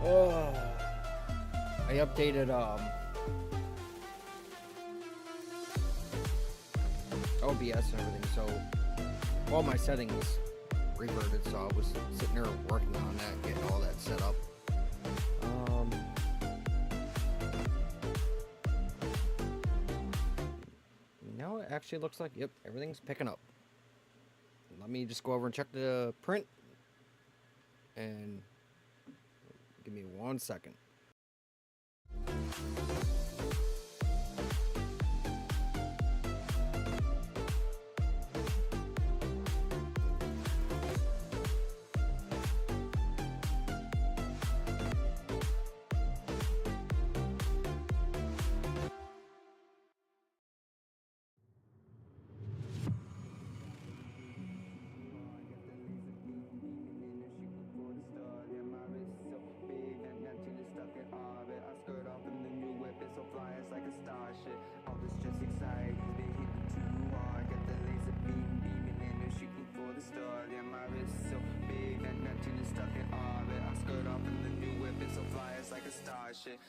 Oh, I updated OBS and everything, so all my settings reverted. So I was sitting there working on that, getting all that set up. Now it actually looks like, yep, everything's picking up. Let me just go over and check the print, and give me 1 second.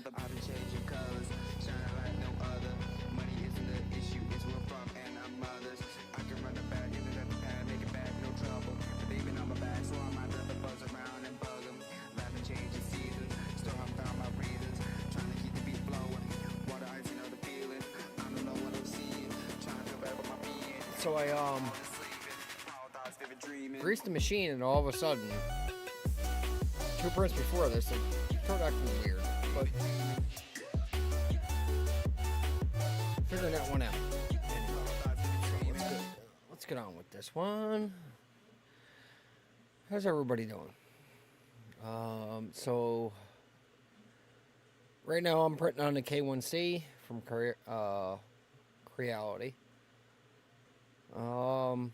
I've been changing colors, shining like no other. Money isn't the issue, it's where I'm from and I'm mothers. I can run the back, end it at the pad, make it back, no trouble. But they've been on my back, so I might have to buzz around and bug them. Laughing, changing seasons, still haven't found my reasons. Trying to keep the beat flowing, water ice, you know the feeling. I don't know what I'm seeing, trying to feel better with my being. So I greased the machine, and all of a sudden, 2 prints before this, it turned out weird. But figuring that one out. Let's get on with this one. How's everybody doing? So right now I'm printing on the K1C from Creality. I'm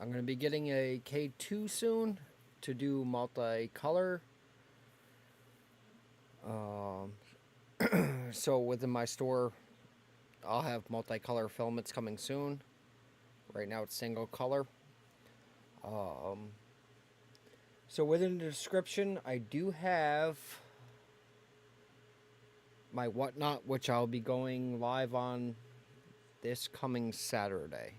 going to be getting a K2 soon to do multicolor. So within my store, I'll have multicolor filaments coming soon. Right now it's single color. So within the description, I do have my whatnot, which I'll be going live on this coming Saturday.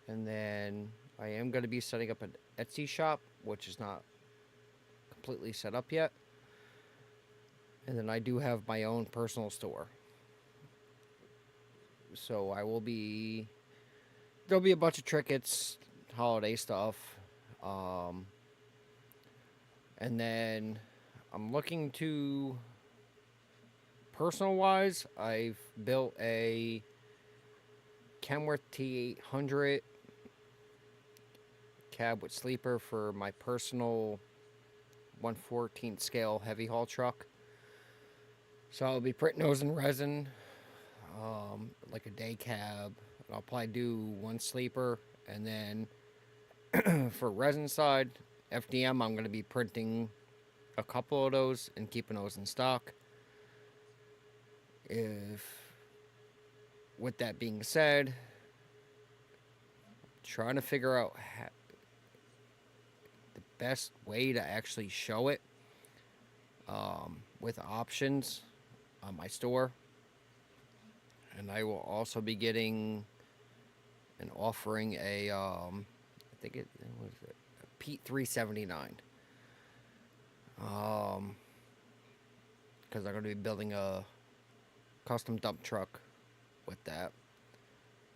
And then I am going to be setting up an Etsy shop, which is not completely set up yet. And then I do have my own personal store. So I will be... There'll be a bunch of trinkets, holiday stuff. And then I'm looking to... Personal-wise, I've built a Kenworth T800 cab with sleeper for my personal 1/14 scale heavy haul truck. So I'll be printing those in resin, like a day cab. I'll probably do one sleeper, and then for resin side, FDM, I'm going to be printing a couple of those and keeping those in stock. With that being said, trying to figure out the best way to actually show it with options on my store. And I will also be getting and offering a I think it was a Pete 379, because I'm going to be building a custom dump truck with that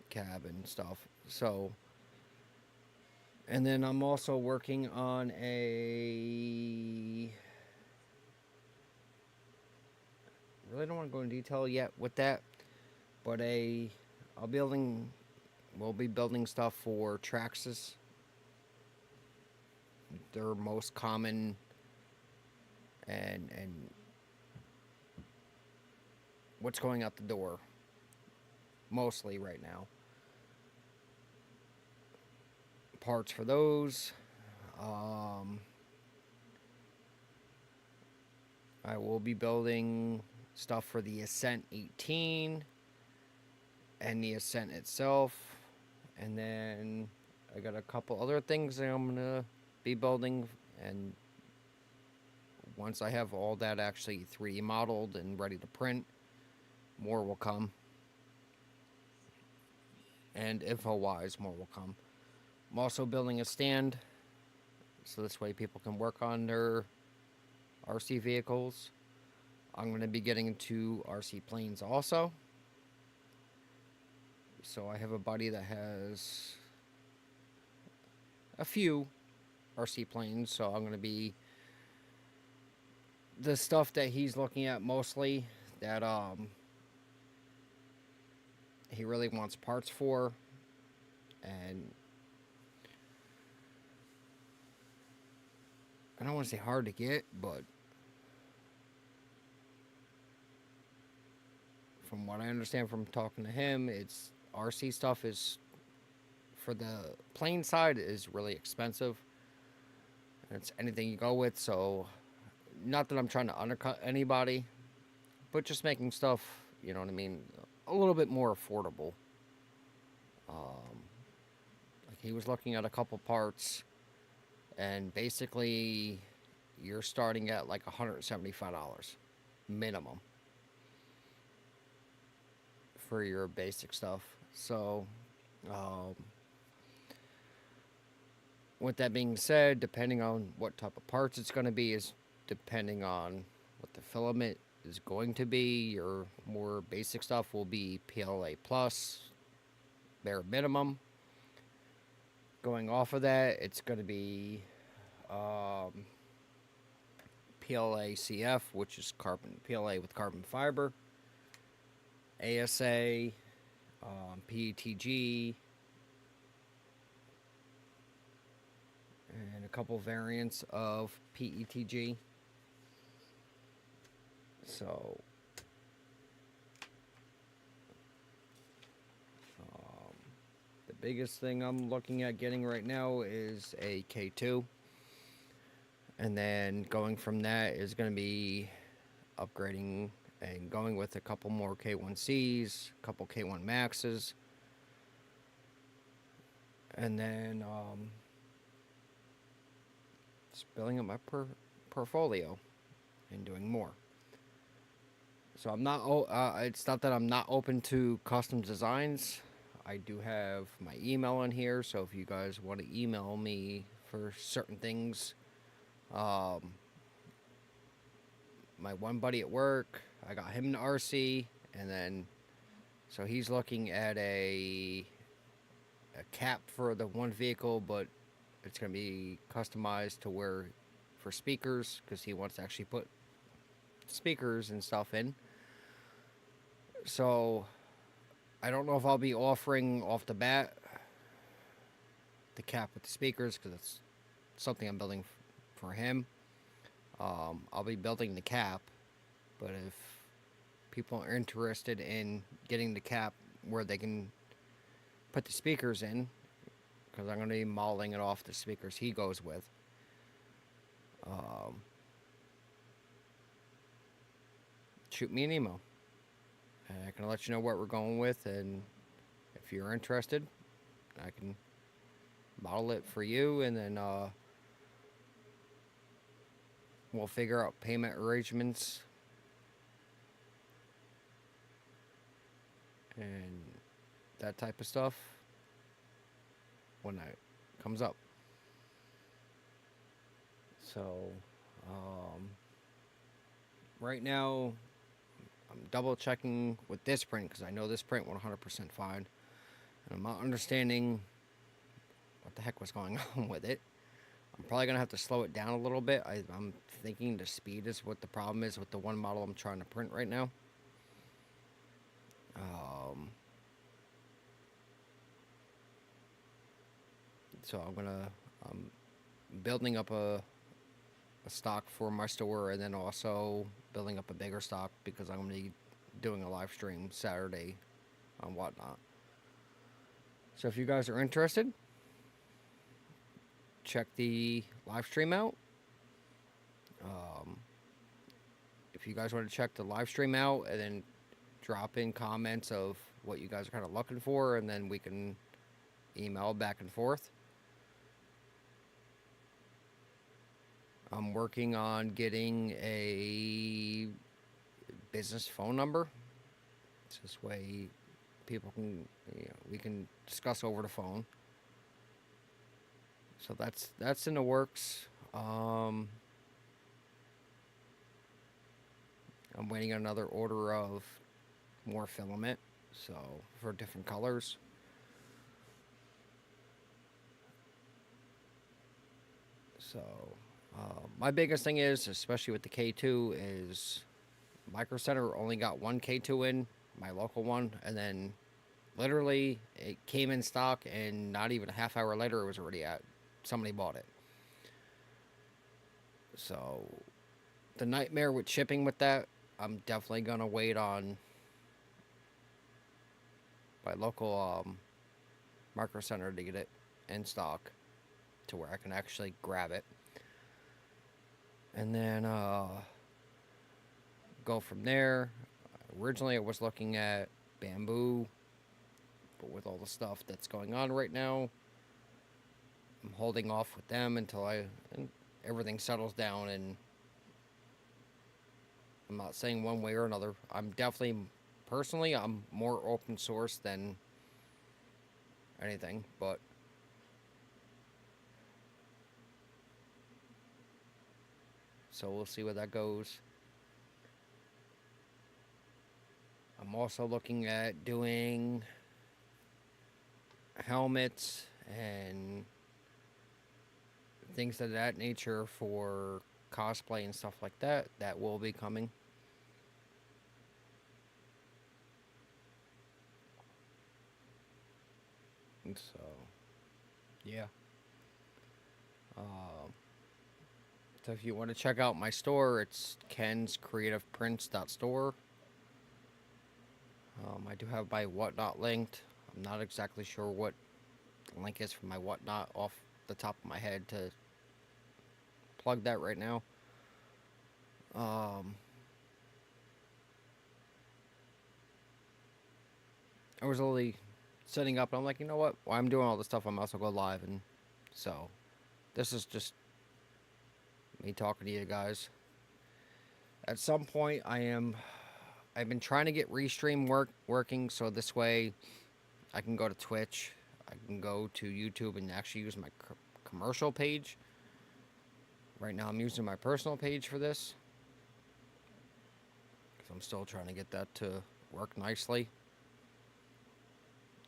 cab and stuff. So, and then I'm also working on a... really don't want to go into detail yet with that, but we'll be building stuff for Traxxas. Their most common and what's going out the door mostly right now. Parts for those. I will be building stuff for the Ascent 18 and the Ascent itself, and then I got a couple other things that I'm gonna be building, and once I have all that actually 3D modeled and ready to print, more will come. And info-wise, more will come. I'm also building a stand, so this way people can work on their RC vehicles. I'm going to be getting into RC planes also. So I have a buddy that has a few RC planes, so I'm going to be the stuff that he's looking at mostly that he really wants parts for, and I don't want to say hard to get, but from what I understand from talking to him, it's RC stuff is for the plane side is really expensive. It's anything you go with, so not that I'm trying to undercut anybody, but just making stuff, you know what I mean, a little bit more affordable. Like he was looking at a couple parts, and basically you're starting at like $175 minimum for your basic stuff. So, um, with that being said, depending on what type of parts it's going to be, is depending on what the filament is going to be. Your more basic stuff will be PLA plus, bare minimum. Going off of that, it's going to be PLA CF, which is carbon PLA with carbon fiber, ASA, PETG, and a couple variants of PETG. So, the biggest thing I'm looking at getting right now is a K2. And then going from that is going to be upgrading and going with a couple more K1Cs, a couple K1 Maxes, and then just building up my portfolio and doing more. So I'm not. It's not that I'm not open to custom designs. I do have my email in here, so if you guys want to email me for certain things, my one buddy at work, I got him an RC, and then so he's looking at a cap for the one vehicle, but it's going to be customized to where for speakers, because he wants to actually put speakers and stuff in. So I don't know if I'll be offering off the bat the cap with the speakers, because it's something I'm building for him. I'll be building the cap, but if people are interested in getting the cap where they can put the speakers in, because I'm going to be modeling it off the speakers he goes with. Shoot me an email, and I can let you know what we're going with, and if you're interested, I can model it for you, and then we'll figure out payment arrangements and that type of stuff when that comes up. So, right now, I'm double checking with this print because I know this print 100% fine, and I'm not understanding what the heck was going on with it. I'm probably gonna have to slow it down a little bit. I'm thinking the speed is what the problem is with the one model I'm trying to print right now. So I'm building up a stock for my store, and then also building up a bigger stock because I'm gonna be doing a live stream Saturday on whatnot. So if you guys are interested, check the live stream out. If you guys want to check the live stream out, and then drop in comments of what you guys are kind of looking for, and then we can email back and forth. I'm working on getting a business phone number. It's this way people can, we can discuss over the phone. So that's in the works. I'm waiting on another order of more filament, so for different colors. So my biggest thing is, especially with the K2, is Micro Center only got one K2 in, my local one, and then literally it came in stock, and not even a half hour later, it was already at somebody bought it. So the nightmare with shipping with that, I'm definitely gonna wait on my local Micro Center to get it in stock to where I can actually grab it, and then go from there. Originally, I was looking at bamboo, but with all the stuff that's going on right now, I'm holding off with them until everything settles down. And I'm not saying one way or another. I'm definitely, personally, I'm more open source than anything, but so we'll see where that goes. I'm also looking at doing helmets and things of that nature for cosplay and stuff like that. That will be coming. And so, yeah. So if you want to check out my store, it's kenscreativeprints.store. I do have my Whatnot linked. I'm not exactly sure what the link is for my Whatnot off the top of my head to plug that right now. I was only setting up, and I'm like, you know what? While I'm doing all this stuff, I'm also go live, and so this is just me talking to you guys. At some point, I've been trying to get Restream working, so this way I can go to Twitch, I can go to YouTube and actually use my commercial page. Right now I'm using my personal page for this, because I'm still trying to get that to work nicely.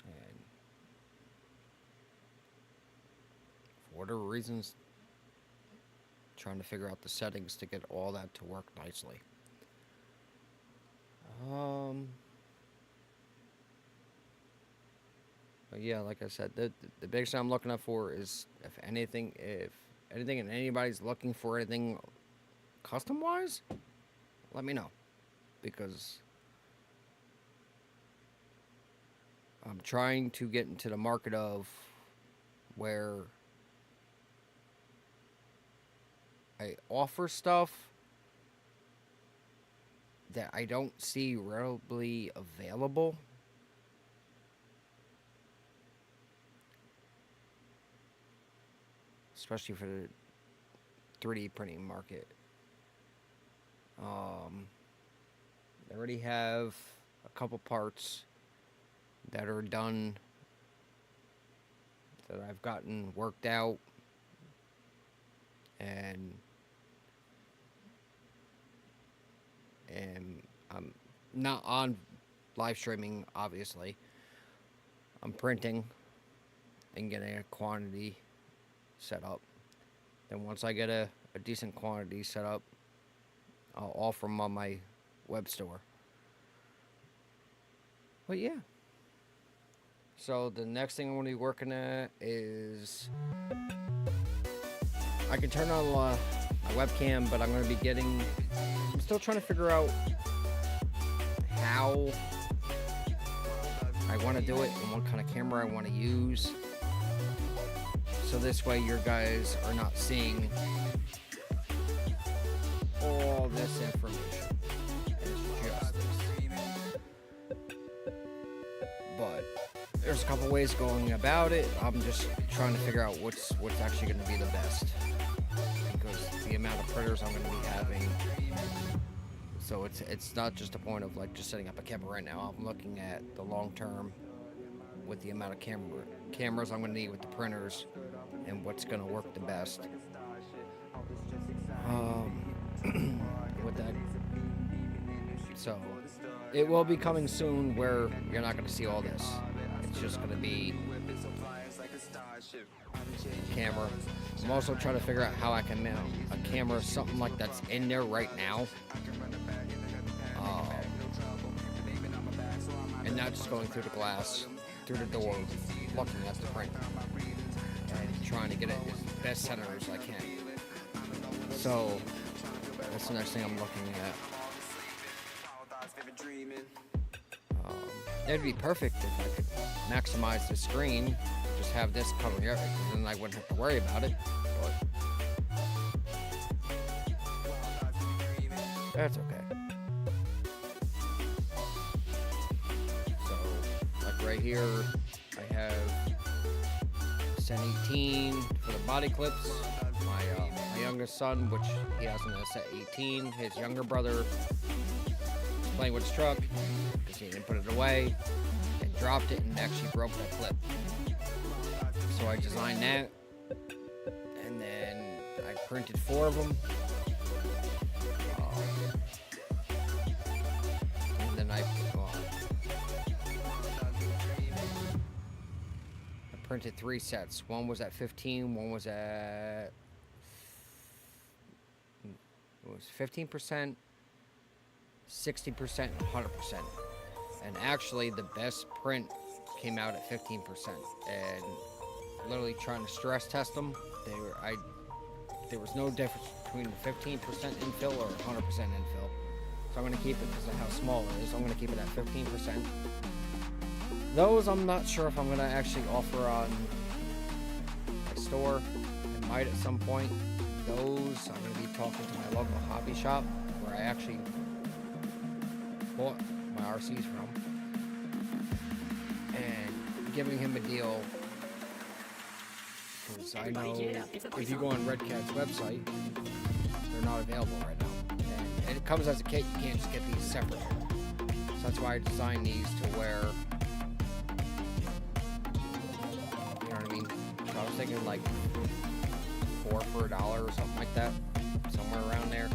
And for whatever reasons, trying to figure out the settings to get all that to work nicely. But yeah, like I said, the biggest thing I'm looking up for is if anything and anybody's looking for anything custom wise, let me know, because I'm trying to get into the market of where I offer stuff that I don't see readily available. Especially for the 3D printing market. I already have a couple parts that are done that I've gotten worked out, and I'm not on live streaming, obviously. I'm printing and getting a quantity set up. Then once I get a decent quantity set up, I'll offer them on my web store. But yeah. So the next thing I'm going to be working at is I can turn on my webcam, but I'm going to be I'm still trying to figure out how I want to do it and what kind of camera I want to use. So this way your guys are not seeing all this information. It's just this. But there's a couple ways going about it. I'm just trying to figure out what's actually going to be the best. Because the amount of printers I'm going to be having. So it's not just a point of like just setting up a camera right now. I'm looking at the long term with the amount of cameras I'm going to need with the printers and what's going to work the best. With that, so it will be coming soon where you're not going to see all this. It's just going to be camera. I'm also trying to figure out how I can mount a camera, something like that's in there right now, and not just going through the glass, through the door, looking at the print, and trying to get it as best center as I can. So that's the next thing I'm looking at. It'd be perfect if I could maximize the screen, just have this covering everything, then I wouldn't have to worry about it. But that's okay. So, like right here, I have Sen 18 for the body clips. My youngest son, which he has in a set 18, his younger brother was playing with his truck because he didn't put it away and dropped it and actually broke that clip. So I designed that, and then I printed 4 of them. And then I printed 3 sets. One was at 15, one was at 15%, 60%, and 100%. And actually, the best print came out at 15%. And literally trying to stress test them, there was no difference between 15% infill or 100% infill. So I'm going to keep it because of how small it is. I'm going to keep it at 15%. Those I'm not sure if I'm going to actually offer on my store. I might at some point. Those I'm going to be talking to my local hobby shop where I actually bought my RCs from and giving him a deal, because I know if you go on Red Cat's website, they're not available right now, and it comes as a kit. You can't just get these separate, so that's why I designed these to where, you know what I mean. So I was thinking like 4 for $1 or something like that, somewhere around there.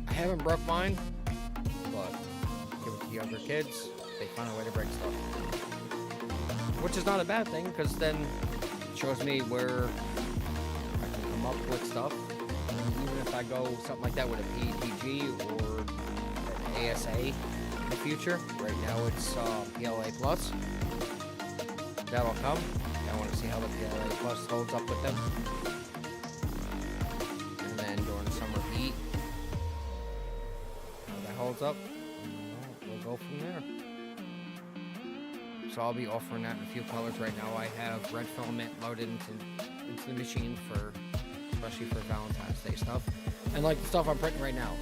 I haven't broke mine, but give it to younger kids. They find a way to break stuff, which is not a bad thing, because then it shows me where I can come up with stuff. Even if I go something like that with a PETG or an ASA in the future. Right now it's PLA Plus. That'll come. I want to see how the PLA Plus holds up with them. And then during summer heat, how that holds up, we'll go from there. So I'll be offering that in a few colors. Right now I have red filament loaded into the machine especially for Valentine's Day stuff. And like the stuff I'm printing right now.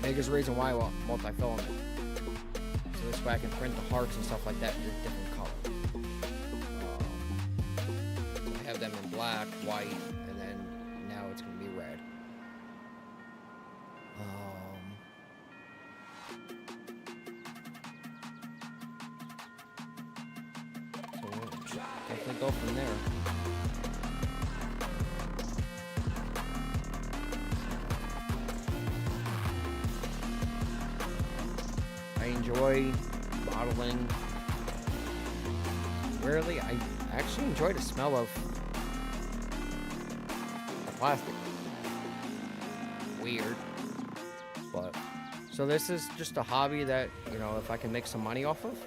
Biggest reason why I want multi-filament. So this way I can print the hearts and stuff like that in a different color. So I have them in black, white, and then now it's going to be red. So we'll definitely go from there. I enjoy modeling. Rarely, I actually enjoy the smell of the plastic. Weird. But, so this is just a hobby that, you know, if I can make some money off of,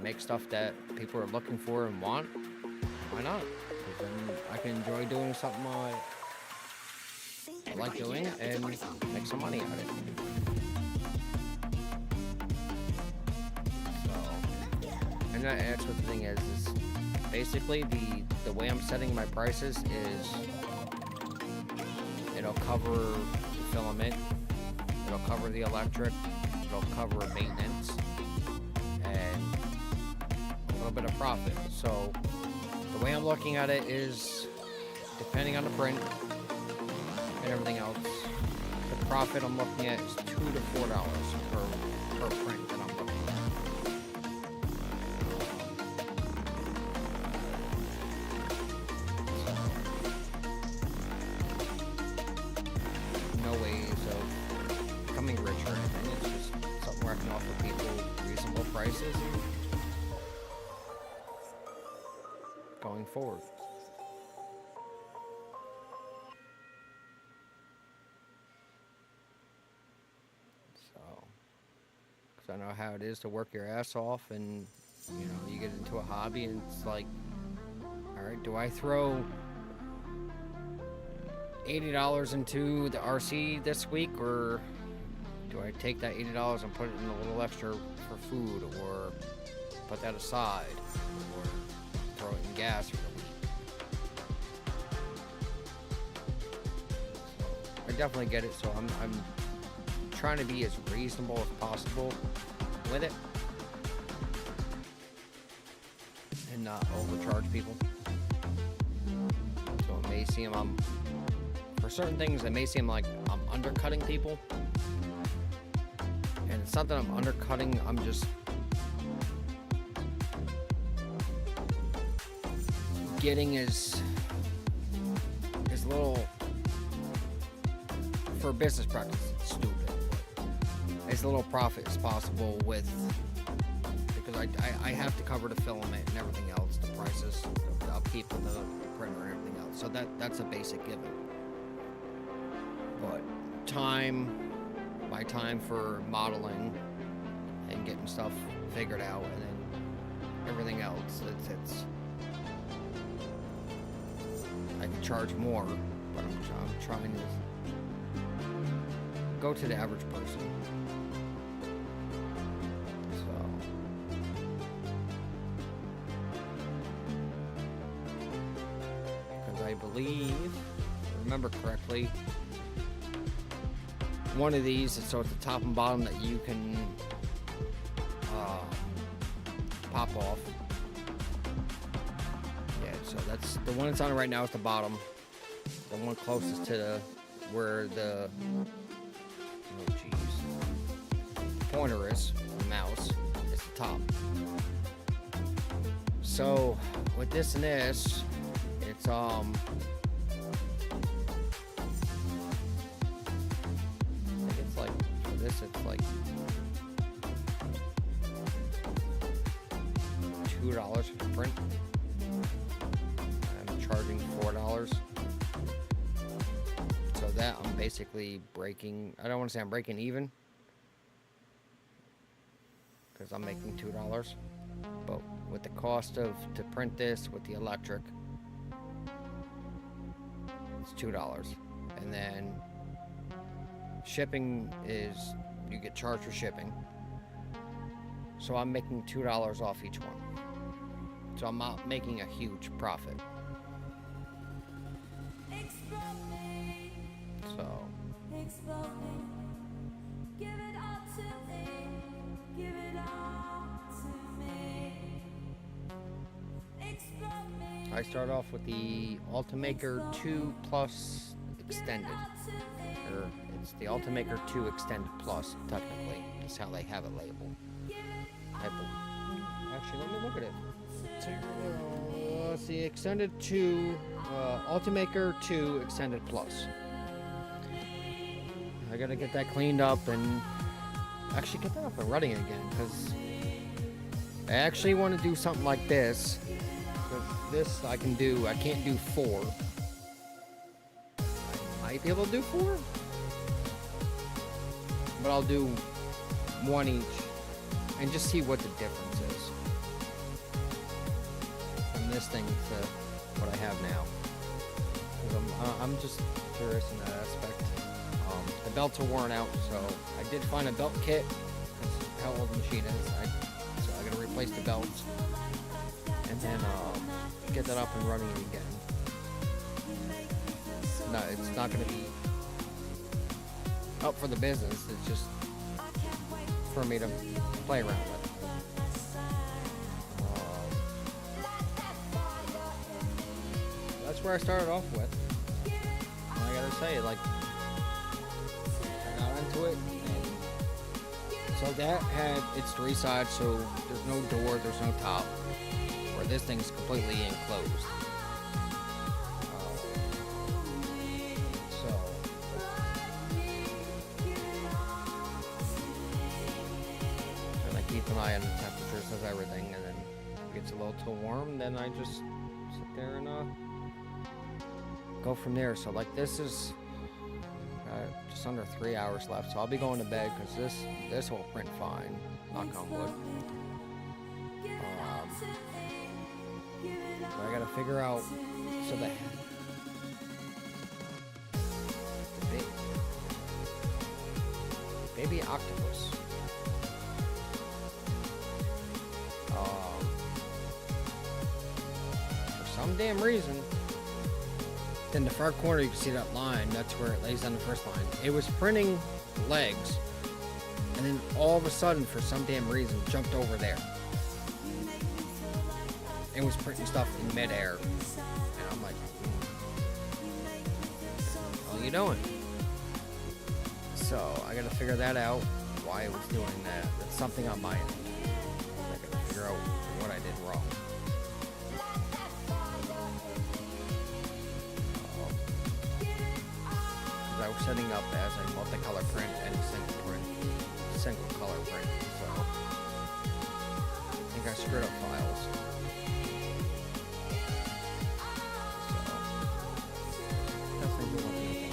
make stuff that people are looking for and want, why not? 'Cause then I can enjoy doing something I like doing and make some money out of it. And that's what the thing is basically the way I'm setting my prices is it'll cover the filament, it'll cover the electric, it'll cover maintenance, and a little bit of profit. So the way I'm looking at it is, depending on the print and everything else, the profit I'm looking at is $2 to $4 per print that I'm looking at. No ways of becoming rich or anything. It's just something where I can offer people reasonable prices and going forward. Because I know how it is to work your ass off, and you know, you get into a hobby and it's like, all right, do I throw $80 into the RC this week, or do I take that $80 and put it in a little extra for food, or put that aside, or throw it in gas for the week? So I definitely get it. So I'm trying to be as reasonable as possible with it and not overcharge people. So it may seem for certain things, it may seem like I'm undercutting people, and it's not that I'm undercutting, I'm just getting as little, for business practice, it's stupid, but as little profit as possible with, because I have to cover the filament and everything else, the prices, the upkeep of the printer and everything else, so that's a basic given. But my time for modeling and getting stuff figured out, and then everything else, it's I can charge more, but I'm trying to go to the average person. So because I believe, if I remember correctly, one of these, so it's the top and bottom that you can pop off. Yeah, so that's the one that's on it right now is the bottom. The one closest to where the pointer is, the mouse, is the top. So with this and this, it's it's like $2 for the print. I'm charging $4. So that I'm basically breaking, I don't want to say I'm breaking even, because I'm making $2. But with the cost to print this with the electric, it's $2. And then shipping is, you get charged for shipping. So I'm making $2 off each one. So I'm not making a huge profit. So I start off with the Ultimaker 2 Plus Extended. Or it's the Ultimaker 2 Extended Plus, technically. That's how they have it labeled. Actually, let me look at it. It's the Extended 2, Ultimaker 2 Extended Plus. I gotta get that cleaned up and actually get that up and running again, because I actually want to do something like this. This I can do, I can't do 4. I might be able to do 4, but I'll do 1 each and just see what the difference is from this thing to what I have now. I'm just curious in that aspect. The belts are worn out, so I did find a belt kit, because how old the machine is. So I gotta replace the belts and then get that up and running again. No, it's not gonna be up for the business. It's just for me to play around with. where I started off with. And I gotta say, like, I got into it, and so that had its 3 sides, so there's no door, there's no top, where this thing's completely enclosed. So and I keep an eye on the temperatures of everything, and then if it gets a little too warm, then I just sit there and go from there. So like this is just under 3 hours left, so I'll be going to bed because this will print fine, knock on wood. But I gotta figure out so that the baby octopus. For some damn reason, in the far corner you can see that line. That's where it lays down the first line. It was printing legs, and then all of a sudden, for some damn reason, jumped over there. It was printing stuff in midair, and I'm like, what are you doing? So I gotta figure that out. Why it was doing that? That's something on my end. I gotta figure out what I did wrong. I was setting up as a multicolor print and single color print, so I think I screwed up files. So definitely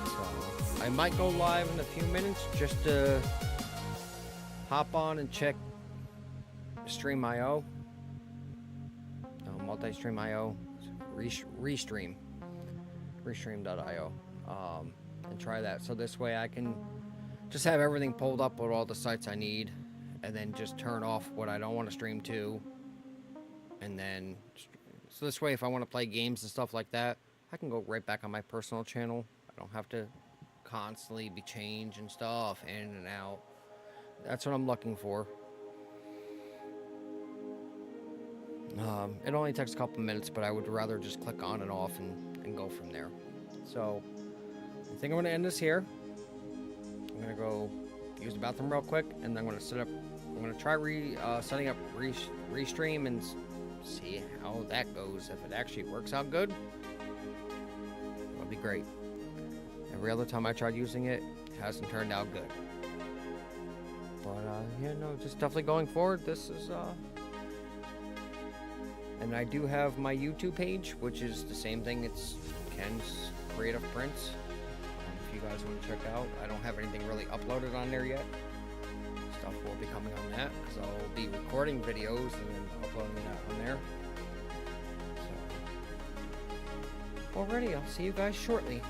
so I might go live in a few minutes just to hop on and check Stream.io, multi-stream.io. Restream.io, and try that. So this way I can just have everything pulled up with all the sites I need, and then just turn off what I don't want to stream to. And then, so this way if I want to play games and stuff like that, I can go right back on my personal channel. I don't have to constantly be changing stuff in and out. That's what I'm looking for. It only takes a couple minutes, but I would rather just click on and off and go from there. So I think I'm going to end this here. I'm going to go use the bathroom real quick, and then I'm going to try setting up Restream and see how that goes. If it actually works out good, it'll be great. Every other time I tried using it, it hasn't turned out good. But just definitely going forward, this is and I do have my YouTube page, which is the same thing. It's Ken's Creative Prints. If you guys want to check out, I don't have anything really uploaded on there yet. Stuff will be coming on that because I'll be recording videos and then uploading that on there. So, alrighty, I'll see you guys shortly.